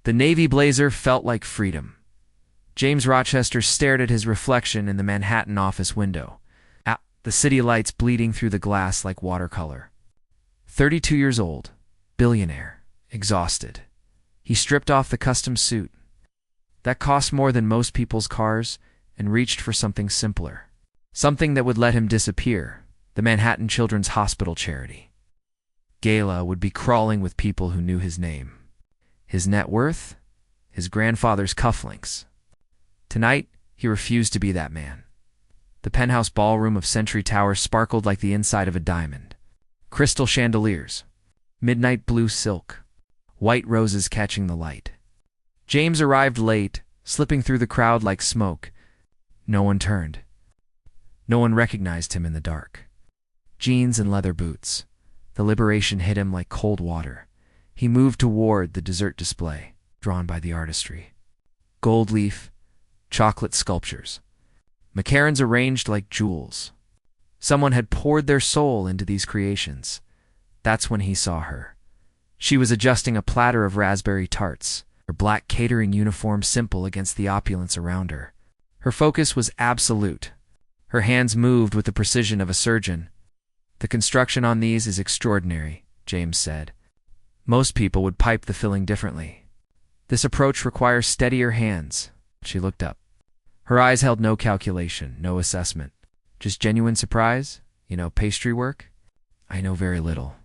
The navy blazer felt like freedom. James Rochester stared at his reflection in the Manhattan office window, the city lights bleeding through the glass like watercolor. 32 years old, billionaire, exhausted. He stripped off the custom suit. That cost more than most people's cars, and reached for something simpler. Something that would let him disappear, the Manhattan Children's Hospital charity. Gala would be crawling with people who knew his name. His net worth? His grandfather's cufflinks. Tonight, he refused to be that man. The penthouse ballroom of Century Tower sparkled like the inside of a diamond. Crystal chandeliers, midnight blue silk, white roses catching the light. James arrived late, slipping through the crowd like smoke. No one turned. No one recognized him in the dark. Jeans and leather boots. The liberation hit him like cold water. He moved toward the dessert display, drawn by the artistry. Gold leaf, chocolate sculptures. Macarons arranged like jewels. Someone had poured their soul into these creations. That's when he saw her. She was adjusting a platter of raspberry tarts, her black catering uniform simple against the opulence around her. Her focus was absolute. Her hands moved with the precision of a surgeon. "The construction on these is extraordinary," James said. "Most people would pipe the filling differently. This approach requires steadier hands." She looked up. Her eyes held no calculation, no assessment. Just genuine surprise? Pastry work? "I know very little.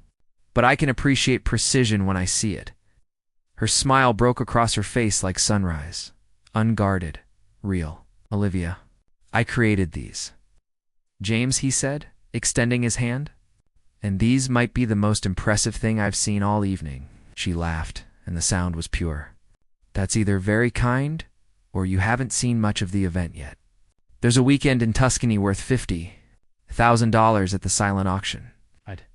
But I can appreciate precision when I see it." Her smile broke across her face like sunrise. Unguarded. Real. "Olivia, I created these." "James," he said, extending his hand. "And these might be the most impressive thing I've seen all evening." She laughed, and the sound was pure. "That's either very kind, or you haven't seen much of the event yet. There's a weekend in Tuscany worth $50,000 at the silent auction. I'd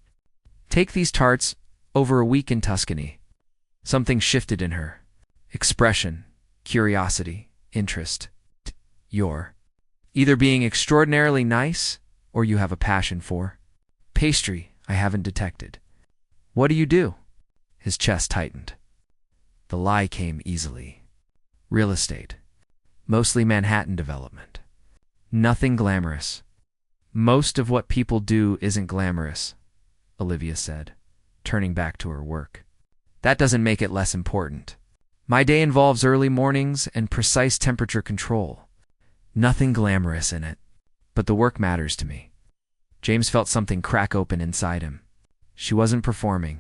take these tarts over a week in Tuscany." Something shifted in her. Expression, curiosity, interest. "You're either being extraordinarily nice, or you have a passion for pastry I haven't detected. What do you do?" His chest tightened. The lie came easily. "Real estate. Mostly Manhattan development. Nothing glamorous." "Most of what people do isn't glamorous," Olivia said, turning back to her work. "That doesn't make it less important. My day involves early mornings and precise temperature control. Nothing glamorous in it, but the work matters to me." James felt something crack open inside him. She wasn't performing.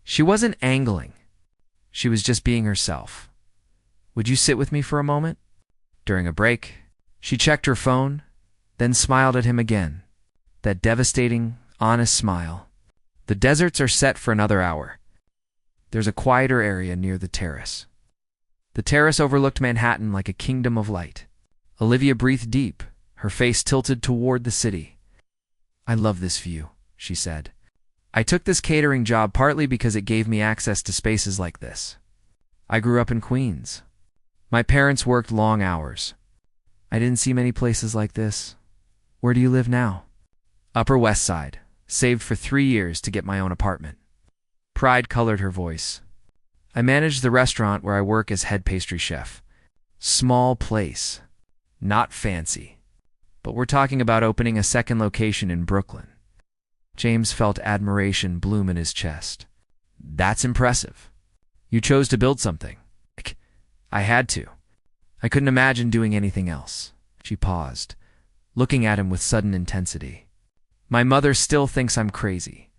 She wasn't angling. She was just being herself. "Would you sit with me for a moment?" During a break, she checked her phone, then smiled at him again. That devastating, honest smile. "The deserts are set for another hour. There's a quieter area near the terrace." The terrace overlooked Manhattan like a kingdom of light. Olivia breathed deep, her face tilted toward the city. "I love this view," she said. "I took this catering job partly because it gave me access to spaces like this. I grew up in Queens. My parents worked long hours. I didn't see many places like this. Where do you live now?" "Upper West Side. Saved for 3 years to get my own apartment." Pride colored her voice. "I manage the restaurant where I work as head pastry chef. Small place. Not fancy. But we're talking about opening a second location in Brooklyn." James felt admiration bloom in his chest. "That's impressive. You chose to build something." "I had to. I couldn't imagine doing anything else." She paused, looking at him with sudden intensity. "My mother still thinks I'm crazy,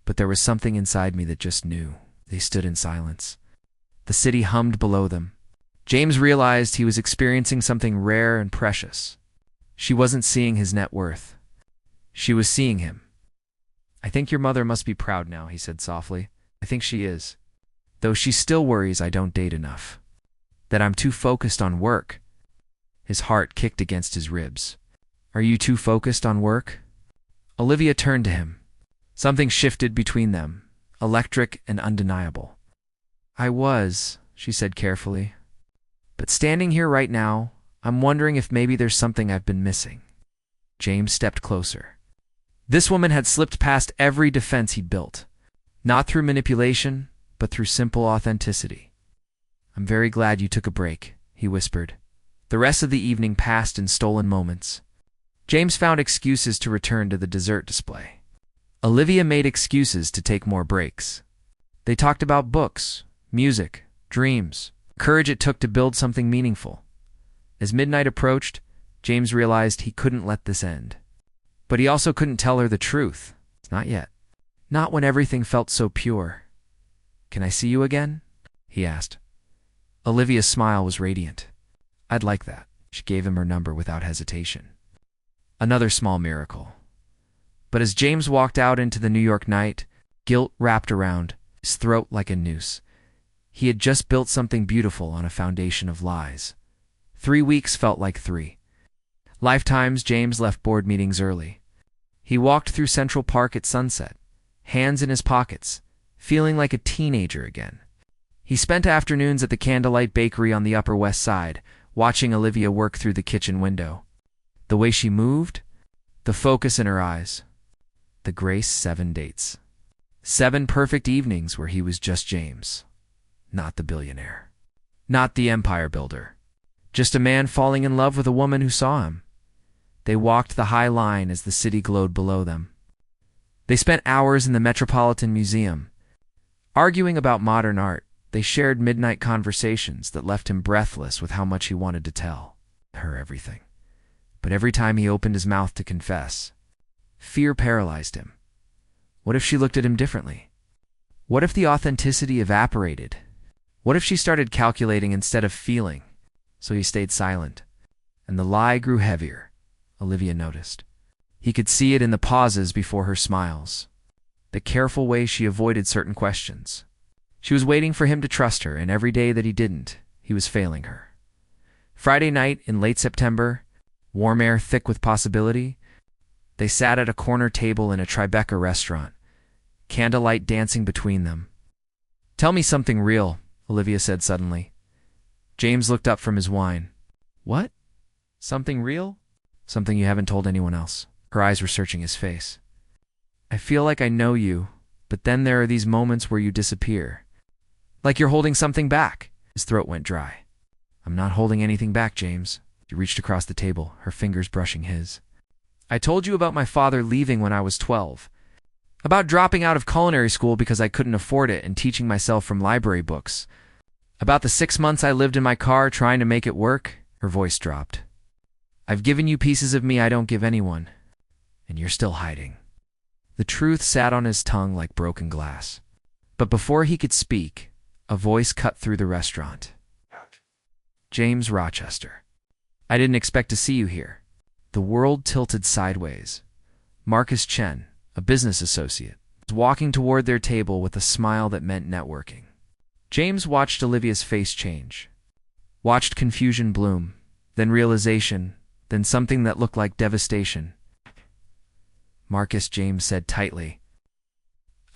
but there was something inside me that just knew." They stood in silence. The city hummed below them. James realized he was experiencing something rare and precious. She wasn't seeing his net worth. She was seeing him. "I think your mother must be proud now," he said softly. "I think she is. Though she still worries I don't date enough. That I'm too focused on work." His heart kicked against his ribs. "Are you too focused on work?" Olivia turned to him. Something shifted between them, electric and undeniable. "I was," she said carefully. "But standing here right now, I'm wondering if maybe there's something I've been missing." James stepped closer. This woman had slipped past every defense he'd built. Not through manipulation, but through simple authenticity. I'm very glad you took a break, he whispered. The rest of the evening passed in stolen moments. James found excuses to return to the dessert display. Olivia made excuses to take more breaks. They talked about books, music, dreams, courage it took to build something meaningful. As midnight approached, James realized he couldn't let this end. But he also couldn't tell her the truth. Not yet. Not when everything felt so pure. Can I see you again? He asked. Olivia's smile was radiant. I'd like that. She gave him her number without hesitation. Another small miracle. But as James walked out into the New York night, guilt wrapped around his throat like a noose. He had just built something beautiful on a foundation of lies. 3 weeks felt like 3 lifetimes. James left board meetings early. He walked through Central Park at sunset, hands in his pockets, feeling like a teenager again. He spent afternoons at the Candlelight Bakery on the Upper West Side, watching Olivia work through the kitchen window. The way she moved, the focus in her eyes, the grace. 7 dates. 7 perfect evenings where he was just James. Not the billionaire. Not the empire builder. Just a man falling in love with a woman who saw him. They walked the high line as the city glowed below them. They spent hours in the Metropolitan Museum, arguing about modern art. They shared midnight conversations that left him breathless with how much he wanted to tell her everything. But every time he opened his mouth to confess, fear paralyzed him. What if she looked at him differently? What if the authenticity evaporated? What if she started calculating instead of feeling? So he stayed silent, and the lie grew heavier, Olivia noticed. He could see it in the pauses before her smiles, the careful way she avoided certain questions. She was waiting for him to trust her, and every day that he didn't, he was failing her. Friday night in late September, warm air thick with possibility, they sat at a corner table in a Tribeca restaurant, candlelight dancing between them. Tell me something real, Olivia said suddenly. James looked up from his wine. What? Something real? Something you haven't told anyone else. Her eyes were searching his face. I feel like I know you, but then there are these moments where you disappear. Like you're holding something back. His throat went dry. I'm not holding anything back, James. She reached across the table, her fingers brushing his. I told you about my father leaving when I was 12. About dropping out of culinary school because I couldn't afford it and teaching myself from library books. About the 6 months I lived in my car trying to make it work. Her voice dropped. I've given you pieces of me I don't give anyone, and you're still hiding. The truth sat on his tongue like broken glass. But before he could speak, a voice cut through the restaurant. James Rochester. I didn't expect to see you here. The world tilted sideways. Marcus Chen, a business associate, was walking toward their table with a smile that meant networking. James watched Olivia's face change. Watched confusion bloom, then realization, then something that looked like devastation. Marcus, James said tightly.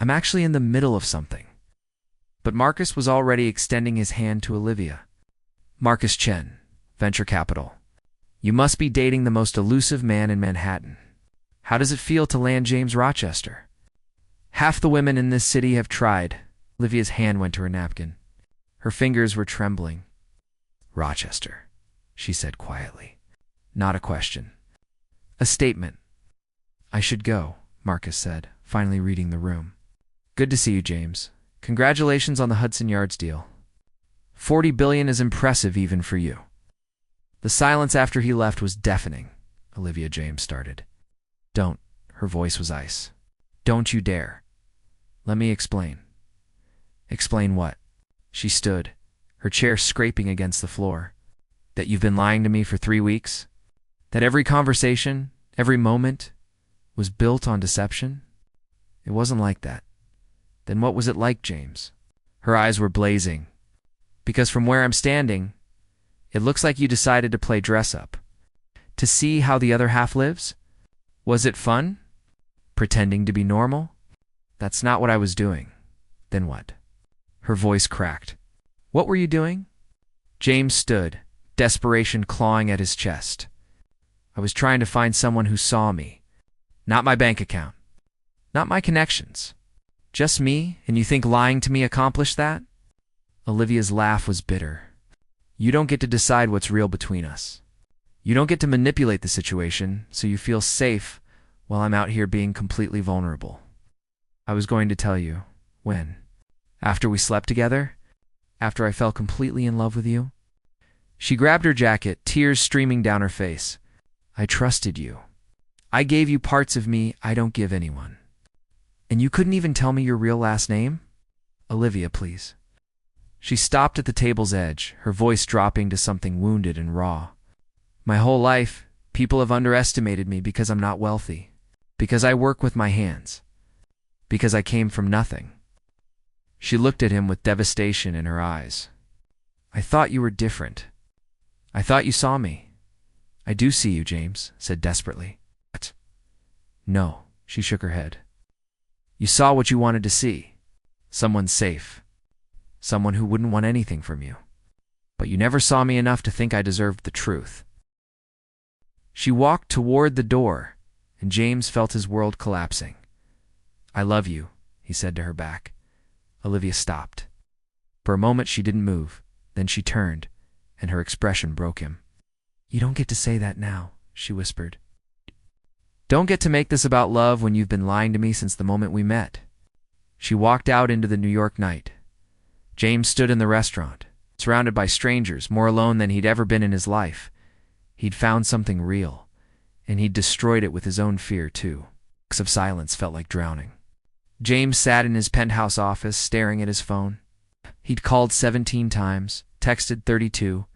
I'm actually in the middle of something. But Marcus was already extending his hand to Olivia. Marcus Chen, venture capital. You must be dating the most elusive man in Manhattan. How does it feel to land James Rochester? Half the women in this city have tried. Olivia's hand went to her napkin. Her fingers were trembling. Rochester, she said quietly. Not a question. A statement. I should go, Marcus said, finally reading the room. Good to see you, James. Congratulations on the Hudson Yards deal. $40 billion is impressive even for you. The silence after he left was deafening. Olivia James started. Don't. Her voice was ice. Don't you dare. Let me explain. Explain what? She stood, her chair scraping against the floor. That you've been lying to me for 3 weeks? That every conversation, every moment, was built on deception? It wasn't like that. Then what was it like, James? Her eyes were blazing. Because from where I'm standing, it looks like you decided to play dress-up. To see how the other half lives? Was it fun? Pretending to be normal? That's not what I was doing. Then what? Her voice cracked. What were you doing? James stood, desperation clawing at his chest. I was trying to find someone who saw me. Not my bank account. Not my connections. Just me, and you think lying to me accomplished that? Olivia's laugh was bitter. You don't get to decide what's real between us. You don't get to manipulate the situation so you feel safe while I'm out here being completely vulnerable. I was going to tell you. When? After we slept together? After I fell completely in love with you? She grabbed her jacket, tears streaming down her face. I trusted you. I gave you parts of me I don't give anyone. And you couldn't even tell me your real last name? Olivia, please. She stopped at the table's edge, her voice dropping to something wounded and raw. My whole life, people have underestimated me because I'm not wealthy, because I work with my hands, because I came from nothing. She looked at him with devastation in her eyes. I thought you were different. I thought you saw me. I do see you, James said desperately. What? No, she shook her head. You saw what you wanted to see. Someone safe. Someone who wouldn't want anything from you. But you never saw me enough to think I deserved the truth. She walked toward the door, and James felt his world collapsing. I love you, he said to her back. Olivia stopped. For a moment she didn't move, then she turned, and her expression broke him. You don't get to say that now, she whispered. Don't get to make this about love when you've been lying to me since the moment we met. She walked out into the New York night. James stood in the restaurant, surrounded by strangers, more alone than he'd ever been in his life. He'd found something real, and he'd destroyed it with his own fear, too. Weeks of silence felt like drowning. James sat in his penthouse office, staring at his phone. He'd called 17 times, texted 32.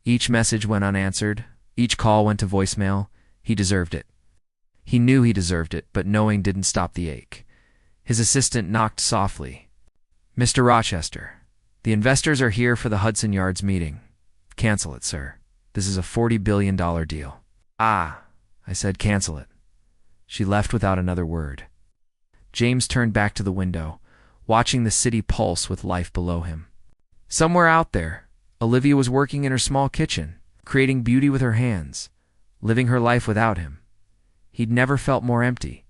Each message went unanswered. Each call went to voicemail. He deserved it. He knew he deserved it, but knowing didn't stop the ache. His assistant knocked softly. Mr. Rochester, the investors are here for the Hudson Yards meeting. Cancel it, sir. This is a $40 billion deal. Ah, I said cancel it. She left without another word. James turned back to the window, watching the city pulse with life below him. Somewhere out there, Olivia was working in her small kitchen, creating beauty with her hands, living her life without him. He'd never felt more empty.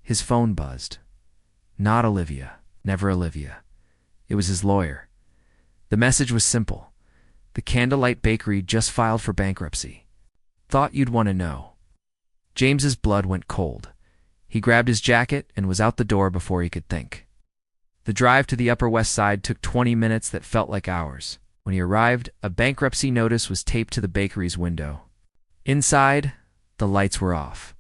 His phone buzzed. Not Olivia, never Olivia. It was his lawyer. The message was simple. The Candlelight Bakery just filed for bankruptcy. Thought you'd want to know. James's blood went cold. He grabbed his jacket and was out the door before he could think. The drive to the Upper West Side took 20 minutes that felt like hours. When he arrived, a bankruptcy notice was taped to the bakery's window. Inside, the lights were off.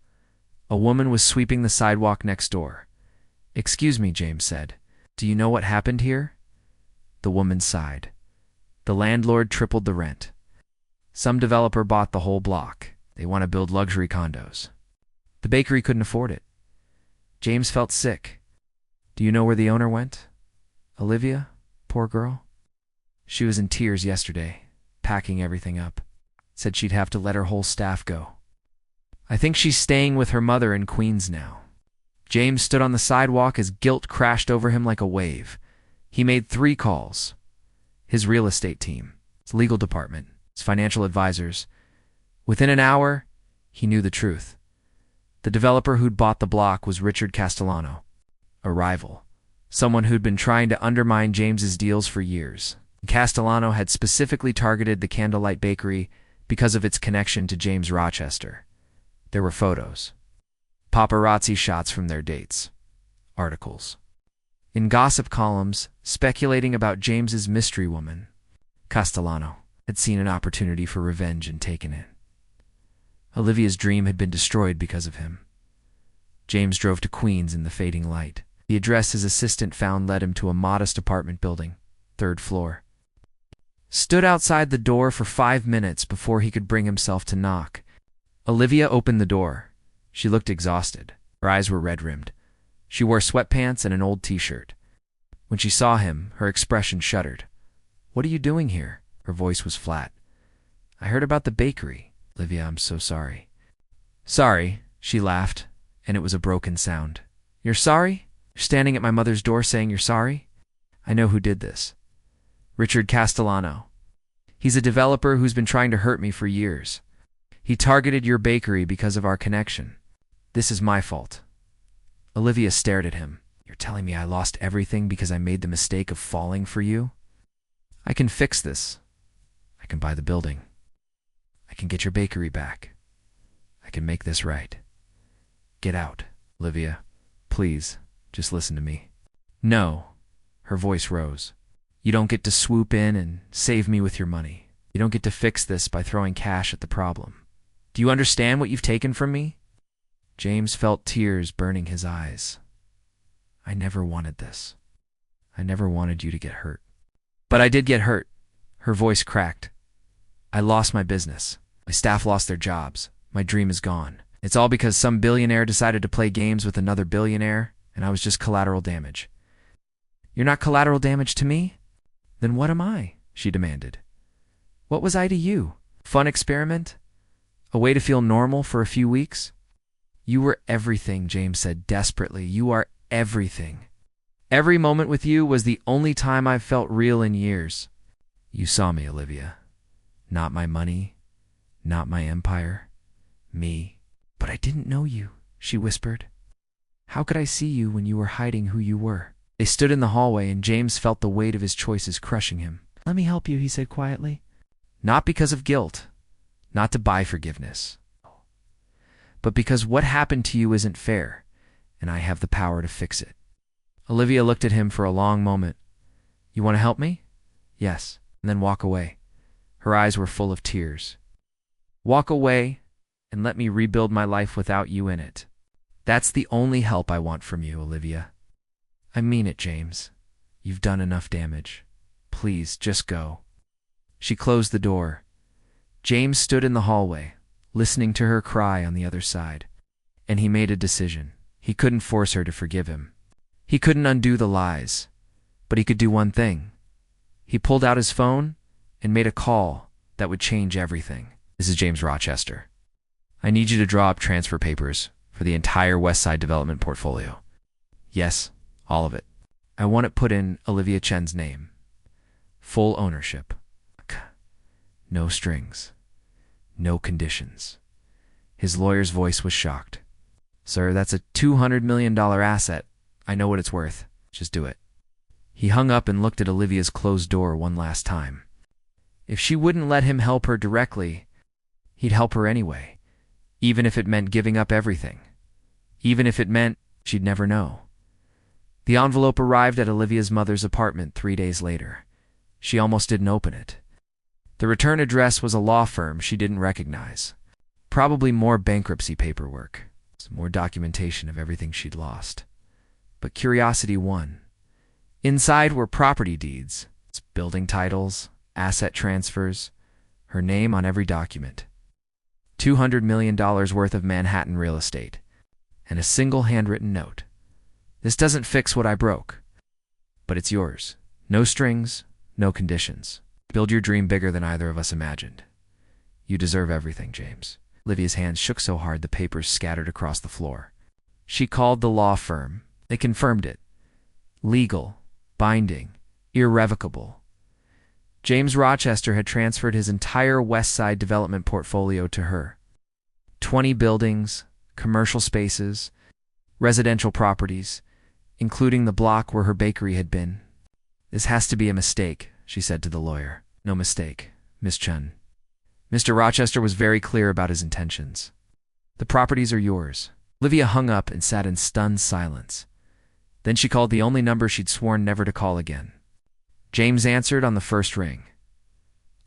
A woman was sweeping the sidewalk next door. Excuse me, James said. Do you know what happened here? The woman sighed. The landlord tripled the rent. Some developer bought the whole block. They want to build luxury condos. The bakery couldn't afford it. James felt sick. Do you know where the owner went? Olivia? Poor girl. She was in tears yesterday, packing everything up. Said she'd have to let her whole staff go. I think she's staying with her mother in Queens now. James stood on the sidewalk as guilt crashed over him like a wave. He made 3 calls. His real estate team, his legal department, his financial advisors. Within an hour, he knew the truth. The developer who'd bought the block was Richard Castellano, a rival, someone who'd been trying to undermine James's deals for years. Castellano had specifically targeted the Candlelight Bakery because of its connection to James Rochester. There were photos, paparazzi shots from their dates, articles. In gossip columns, speculating about James's mystery woman, Castellano had seen an opportunity for revenge and taken it. Olivia's dream had been destroyed because of him. James drove to Queens in the fading light. The address his assistant found led him to a modest apartment building, 3rd floor. Stood outside the door for 5 minutes before he could bring himself to knock. Olivia opened the door. She looked exhausted. Her eyes were red-rimmed. She wore sweatpants and an old t-shirt. When she saw him, her expression shuddered. What are you doing here? Her voice was flat. I heard about the bakery. Olivia, I'm so sorry. Sorry, she laughed, and it was a broken sound. You're sorry? You're standing at my mother's door saying you're sorry? I know who did this. Richard Castellano. He's a developer who's been trying to hurt me for years. He targeted your bakery because of our connection. This is my fault. Olivia stared at him. You're telling me I lost everything because I made the mistake of falling for you? I can fix this. I can buy the building. I can get your bakery back. I can make this right. Get out, Olivia. Please, just listen to me. No. Her voice rose. You don't get to swoop in and save me with your money. You don't get to fix this by throwing cash at the problem. Do you understand what you've taken from me? James felt tears burning his eyes. I never wanted this. I never wanted you to get hurt. But I did get hurt. Her voice cracked. I lost my business. My staff lost their jobs. My dream is gone. It's all because some billionaire decided to play games with another billionaire, and I was just collateral damage. You're not collateral damage to me? Then what am I? She demanded. What was I to you? Fun experiment? A way to feel normal for a few weeks? You were everything, James said desperately. You are everything. Every moment with you was the only time I've felt real in years. You saw me, Olivia. Not my money, not my empire, me. But I didn't know you, she whispered. How could I see you when you were hiding who you were? They stood in the hallway, and James felt the weight of his choices crushing him. Let me help you, he said quietly. Not because of guilt, not to buy forgiveness, but because what happened to you isn't fair, and I have the power to fix it. Olivia looked at him for a long moment. You want to help me? Yes, and then walk away. Her eyes were full of tears. Walk away and let me rebuild my life without you in it. That's the only help I want from you, Olivia. I mean it, James. You've done enough damage. Please, just go. She closed the door. James stood in the hallway, listening to her cry on the other side, and he made a decision. He couldn't force her to forgive him. He couldn't undo the lies, but he could do one thing. He pulled out his phone and made a call that would change everything. This is James Rochester. I need you to draw up transfer papers for the entire West Side development portfolio. Yes, all of it. I want it put in Olivia Chen's name. Full ownership. No strings. No conditions. His lawyer's voice was shocked. Sir, that's a $200 million asset. I know what it's worth. Just do it. He hung up and looked at Olivia's closed door one last time. If she wouldn't let him help her directly, he'd help her anyway, even if it meant giving up everything. Even if it meant she'd never know. The envelope arrived at Olivia's mother's apartment 3 days later. She almost didn't open it. The return address was a law firm she didn't recognize. Probably more bankruptcy paperwork, some more documentation of everything she'd lost. But curiosity won. Inside were property deeds, building titles, asset transfers, her name on every document. $200 million worth of Manhattan real estate, and a single handwritten note. This doesn't fix what I broke, but it's yours. No strings, no conditions. Build your dream bigger than either of us imagined. You deserve everything, James. Olivia's hands shook so hard the papers scattered across the floor. She called the law firm. They confirmed it. Legal, binding, irrevocable. James Rochester had transferred his entire West Side development portfolio to her. 20 buildings, commercial spaces, residential properties, including the block where her bakery had been. This has to be a mistake, she said to the lawyer. No mistake, Miss Chen. Mr. Rochester was very clear about his intentions. The properties are yours. Olivia hung up and sat in stunned silence. Then she called the only number she'd sworn never to call again. James answered on the first ring.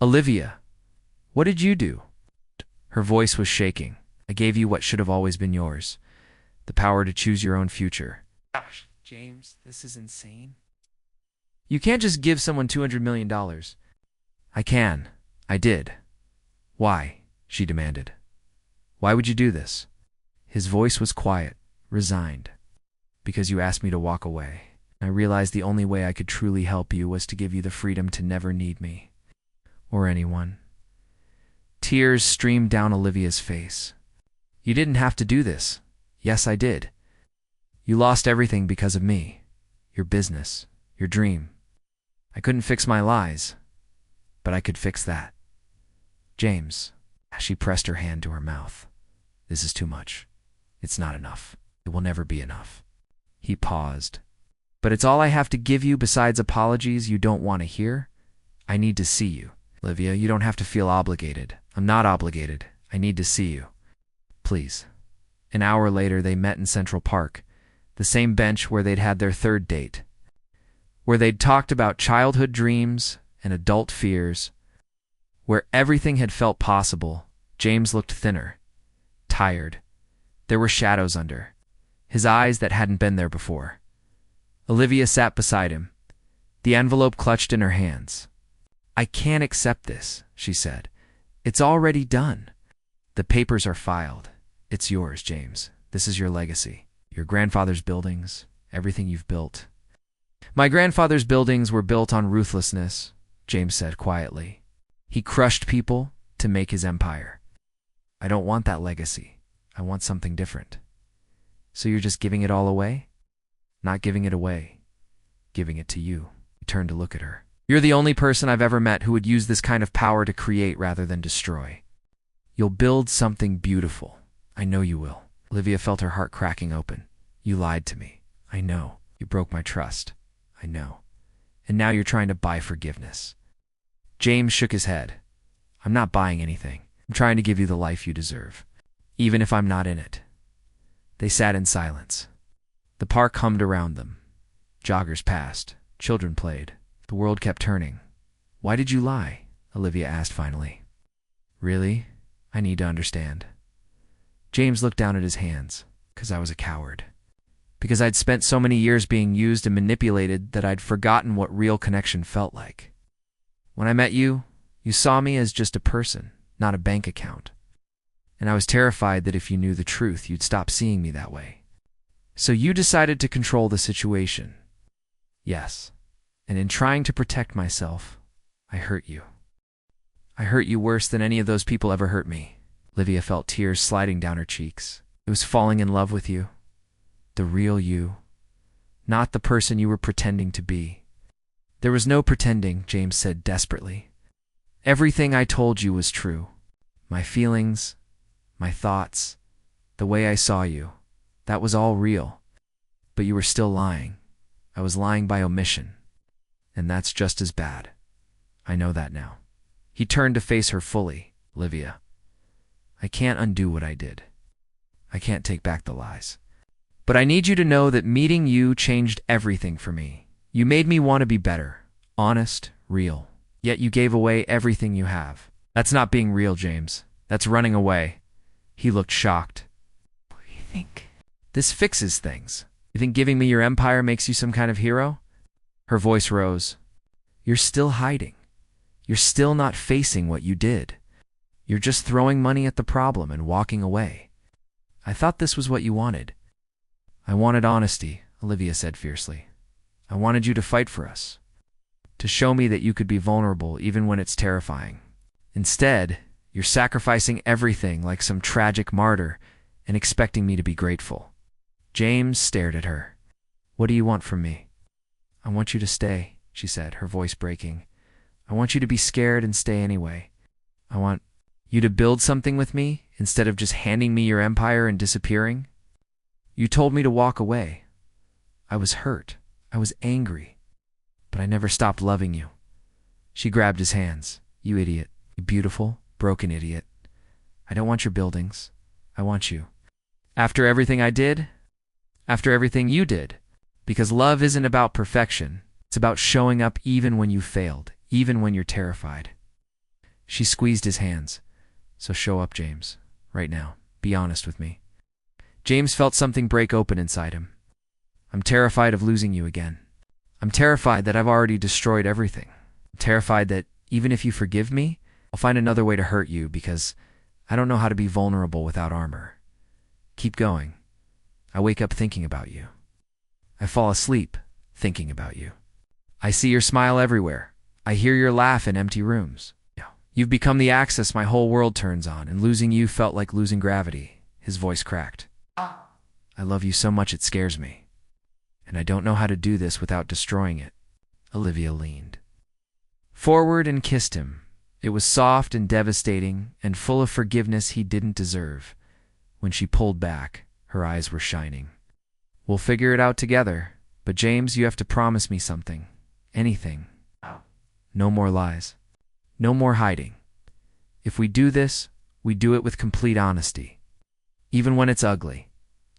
Olivia, what did you do? Her voice was shaking. I gave you what should have always been yours. The power to choose your own future. Gosh, James, this is insane. You can't just give someone $200 million. I can. I did. Why? She demanded. Why would you do this? His voice was quiet, resigned. Because you asked me to walk away. I realized the only way I could truly help you was to give you the freedom to never need me. Or anyone. Tears streamed down Olivia's face. You didn't have to do this. Yes, I did. You lost everything because of me. Your business. Your dream. I couldn't fix my lies. But I could fix that. James. She pressed her hand to her mouth. This is too much. It's not enough. It will never be enough. He paused. But it's all I have to give you besides apologies you don't want to hear? I need to see you. Olivia, you don't have to feel obligated. I'm not obligated. I need to see you. Please. An hour later, they met in Central Park, the same bench where they'd had their third date, where they'd talked about childhood dreams and adult fears, where everything had felt possible. James looked thinner, tired. There were shadows under his eyes that hadn't been there before. Olivia sat beside him, the envelope clutched in her hands. I can't accept this, she said. It's already done. The papers are filed. It's yours, James. This is your legacy. Your grandfather's buildings, everything you've built. My grandfather's buildings were built on ruthlessness, James said quietly. He crushed people to make his empire. I don't want that legacy. I want something different. So you're just giving it all away? Not giving it away. Giving it to you. He turned to look at her. You're the only person I've ever met who would use this kind of power to create rather than destroy. You'll build something beautiful. I know you will. Olivia felt her heart cracking open. You lied to me. I know. You broke my trust. I know. And now you're trying to buy forgiveness. James shook his head. I'm not buying anything. I'm trying to give you the life you deserve, even if I'm not in it. They sat in silence. The park hummed around them. Joggers passed. Children played. The world kept turning. Why did you lie? Olivia asked finally. Really? I need to understand. James looked down at his hands. Because I was a coward. Because I'd spent so many years being used and manipulated that I'd forgotten what real connection felt like. When I met you, you saw me as just a person, not a bank account. And I was terrified that if you knew the truth, you'd stop seeing me that way. So you decided to control the situation. Yes. And in trying to protect myself, I hurt you. I hurt you worse than any of those people ever hurt me. Olivia felt tears sliding down her cheeks. It was falling in love with you. The real you. Not the person you were pretending to be. There was no pretending, James said desperately. Everything I told you was true. My feelings, my thoughts, the way I saw you. That was all real. But you were still lying. I was lying by omission. And that's just as bad. I know that now. He turned to face her fully. Olivia, I can't undo what I did. I can't take back the lies. But I need you to know that meeting you changed everything for me. You made me want to be better, honest, real. Yet you gave away everything you have. That's not being real, James. That's running away. He looked shocked. What do you think? This fixes things. You think giving me your empire makes you some kind of hero? Her voice rose. You're still hiding. You're still not facing what you did. You're just throwing money at the problem and walking away. I thought this was what you wanted. I wanted honesty, Olivia said fiercely. I wanted you to fight for us. To show me that you could be vulnerable even when it's terrifying. Instead, you're sacrificing everything like some tragic martyr and expecting me to be grateful. James stared at her. What do you want from me? I want you to stay, she said, her voice breaking. I want you to be scared and stay anyway. I want you to build something with me instead of just handing me your empire and disappearing. You told me to walk away. I was hurt. I was angry. But I never stopped loving you. She grabbed his hands. You idiot. You beautiful, broken idiot. I don't want your buildings. I want you. After everything I did, after everything you did. Because love isn't about perfection. It's about showing up even when you failed, even when you're terrified. She squeezed his hands. So show up, James. Right now. Be honest with me. James felt something break open inside him. I'm terrified of losing you again. I'm terrified that I've already destroyed everything. I'm terrified that even if you forgive me, I'll find another way to hurt you because I don't know how to be vulnerable without armor. Keep going. I wake up thinking about you. I fall asleep thinking about you. I see your smile everywhere. I hear your laugh in empty rooms. You've become the axis my whole world turns on, and losing you felt like losing gravity. His voice cracked. I love you so much it scares me. And I don't know how to do this without destroying it. Olivia leaned forward and kissed him. It was soft and devastating and full of forgiveness he didn't deserve. When she pulled back, her eyes were shining. We'll figure it out together, but James, you have to promise me something. Anything. No more lies. No more hiding. If we do this, we do it with complete honesty. Even when it's ugly.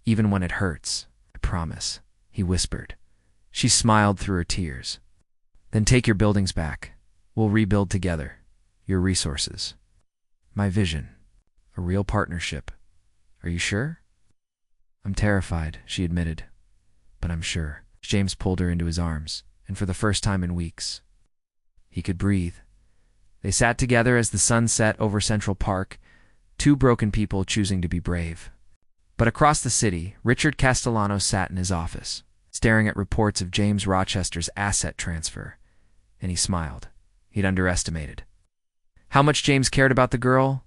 Even when it hurts. I promise, he whispered. She smiled through her tears. Then take your buildings back. We'll rebuild together. Your resources. My vision. A real partnership. Are you sure? I'm terrified, she admitted. But I'm sure. James pulled her into his arms, and for the first time in weeks, he could breathe. They sat together as the sun set over Central Park, two broken people choosing to be brave. But across the city, Richard Castellano sat in his office, staring at reports of James Rochester's asset transfer, and he smiled. He'd underestimated how much James cared about the girl.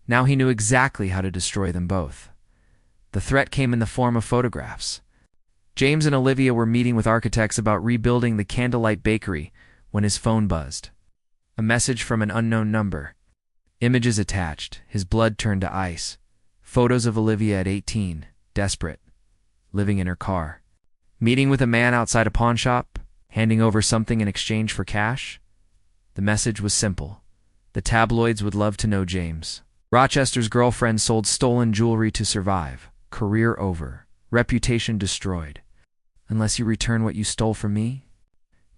Now he knew exactly how to destroy them both. The threat came in the form of photographs. James and Olivia were meeting with architects about rebuilding the Candlelight Bakery when his phone buzzed. A message from an unknown number. Images attached. His blood turned to ice. Photos of Olivia at 18, desperate, living in her car. Meeting with a man outside a pawn shop, handing over something in exchange for cash. The message was simple. The tabloids would love to know James. Rochester's girlfriend sold stolen jewelry to survive. Career over. Reputation destroyed. Unless you return what you stole from me?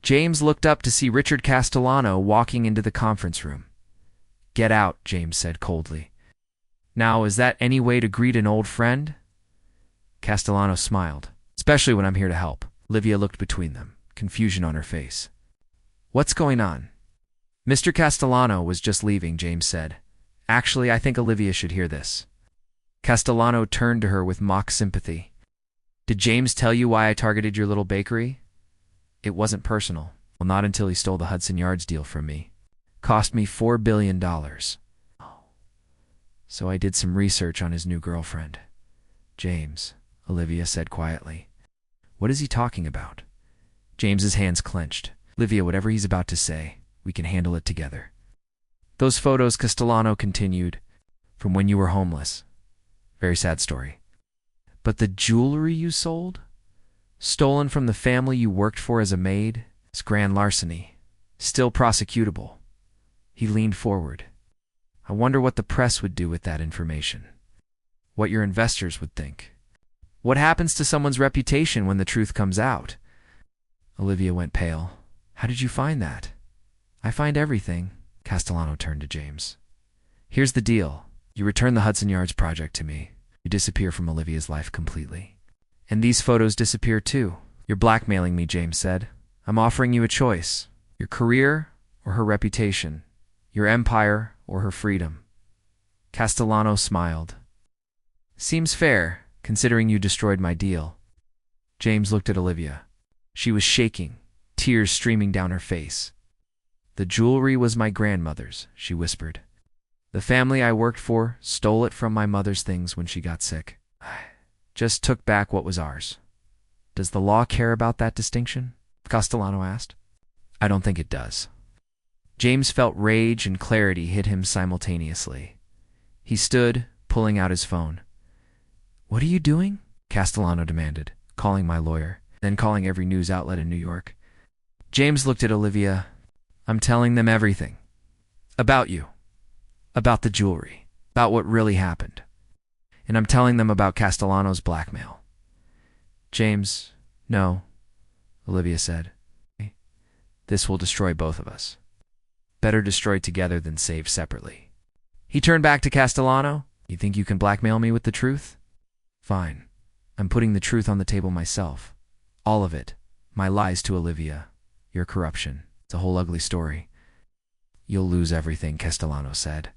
James looked up to see Richard Castellano walking into the conference room. Get out, James said coldly. Now, is that any way to greet an old friend? Castellano smiled. Especially when I'm here to help. Olivia looked between them, confusion on her face. What's going on? Mr. Castellano was just leaving, James said. Actually, I think Olivia should hear this. Castellano turned to her with mock sympathy. Did James tell you why I targeted your little bakery? It wasn't personal. Well, not until he stole the Hudson Yards deal from me. Cost me $4 billion. So I did some research on his new girlfriend. James, Olivia said quietly. What is he talking about? James's hands clenched. Olivia, whatever he's about to say, we can handle it together. Those photos, Castellano continued, from when you were homeless. Very sad story. But the jewelry you sold? Stolen from the family you worked for as a maid? It's grand larceny. Still prosecutable. He leaned forward. I wonder what the press would do with that information. What your investors would think. What happens to someone's reputation when the truth comes out? Olivia went pale. How did you find that? I find everything. Castellano turned to James. Here's the deal. You return the Hudson Yards project to me. You disappear from Olivia's life completely. And these photos disappear too. You're blackmailing me, James said. I'm offering you a choice. Your career or her reputation. Your empire or her freedom. Castellano smiled. Seems fair, considering you destroyed my deal. James looked at Olivia. She was shaking, tears streaming down her face. The jewelry was my grandmother's, she whispered. The family I worked for stole it from my mother's things when she got sick. Just took back what was ours. Does the law care about that distinction? Castellano asked. I don't think it does. James felt rage and clarity hit him simultaneously. He stood, pulling out his phone. What are you doing? Castellano demanded, calling my lawyer, then calling every news outlet in New York. James looked at Olivia. I'm telling them everything. About you. About the jewelry. About what really happened. And I'm telling them about Castellano's blackmail. James, no, Olivia said. This will destroy both of us. Better destroy together than save separately. He turned back to Castellano. You think you can blackmail me with the truth? Fine. I'm putting the truth on the table myself. All of it. My lies to Olivia. Your corruption. It's a whole ugly story. You'll lose everything, Castellano said.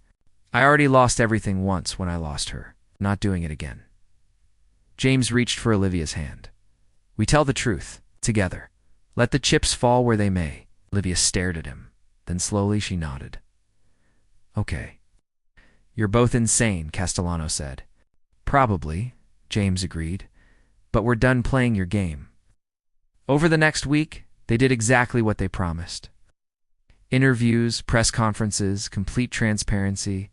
I already lost everything once when I lost her. Not doing it again. James reached for Olivia's hand. We tell the truth. Together. Let the chips fall where they may. Olivia stared at him. Then slowly she nodded. Okay. You're both insane, Castellano said. Probably, James agreed. But we're done playing your game. Over the next week, they did exactly what they promised. Interviews, press conferences, complete transparency.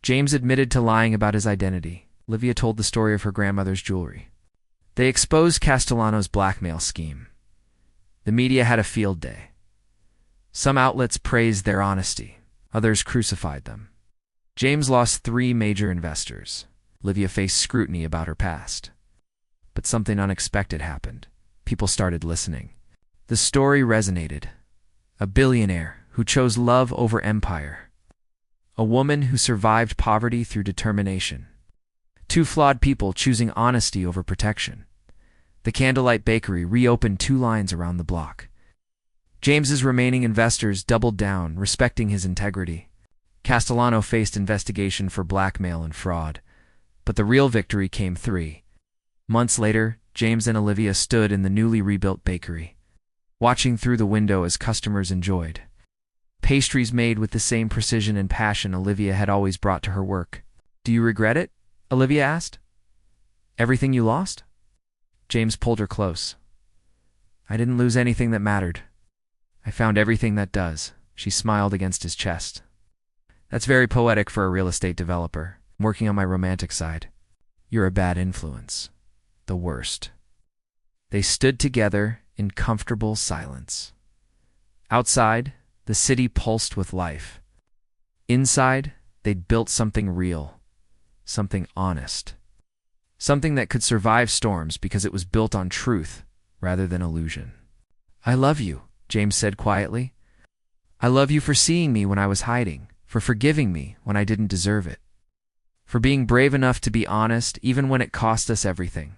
James admitted to lying about his identity. Olivia told the story of her grandmother's jewelry. They exposed Castellano's blackmail scheme. The media had a field day. Some outlets praised their honesty, others crucified them. James lost 3 major investors. Olivia faced scrutiny about her past. But something unexpected happened. People started listening. The story resonated. A billionaire who chose love over empire. A woman who survived poverty through determination. 2 flawed people choosing honesty over protection. The Candlelight Bakery reopened 2 lines around the block. James's remaining investors doubled down, respecting his integrity. Castellano faced investigation for blackmail and fraud. But the real victory came 3 months later. James and Olivia stood in the newly rebuilt bakery, watching through the window as customers enjoyed pastries made with the same precision and passion Olivia had always brought to her work. "Do you regret it?" Olivia asked. "Everything you lost?" James pulled her close. "I didn't lose anything that mattered. I found everything that does." She smiled against his chest. "That's very poetic for a real estate developer. I'm working on my romantic side." "You're a bad influence. The worst." They stood together in comfortable silence. Outside, the city pulsed with life. Inside, they'd built something real, something honest, something that could survive storms because it was built on truth rather than illusion. "I love you," James said quietly. "I love you for seeing me when I was hiding, for forgiving me when I didn't deserve it, for being brave enough to be honest even when it cost us everything."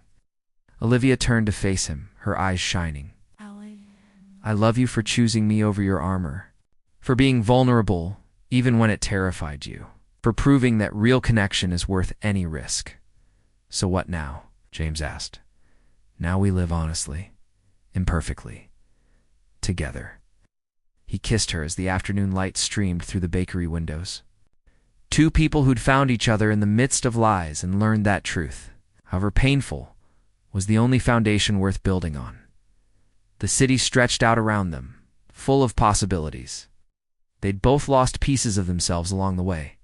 Olivia turned to face him, her eyes shining. "I love you for choosing me over your armor, for being vulnerable even when it terrified you, for proving that real connection is worth any risk." "So what now?" James asked. "Now we live honestly, imperfectly, together." He kissed her as the afternoon light streamed through the bakery windows. 2 people who'd found each other in the midst of lies and learned that truth, however painful, was the only foundation worth building on. The city stretched out around them, full of possibilities. They'd both lost pieces of themselves along the way,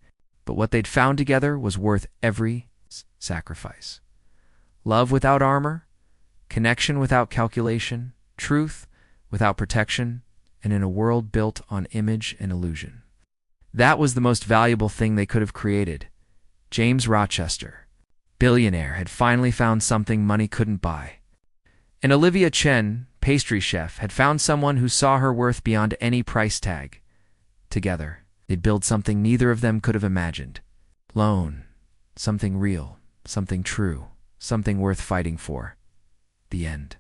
but what they'd found together was worth every sacrifice. Love without armor, connection without calculation, truth without protection, and in a world built on image and illusion. That was the most valuable thing they could have created. James Rochester, billionaire, had finally found something money couldn't buy. And Olivia Chen, pastry chef, had found someone who saw her worth beyond any price tag. Together, they'd build something neither of them could have imagined. Alone, something real, something true, something worth fighting for. The end.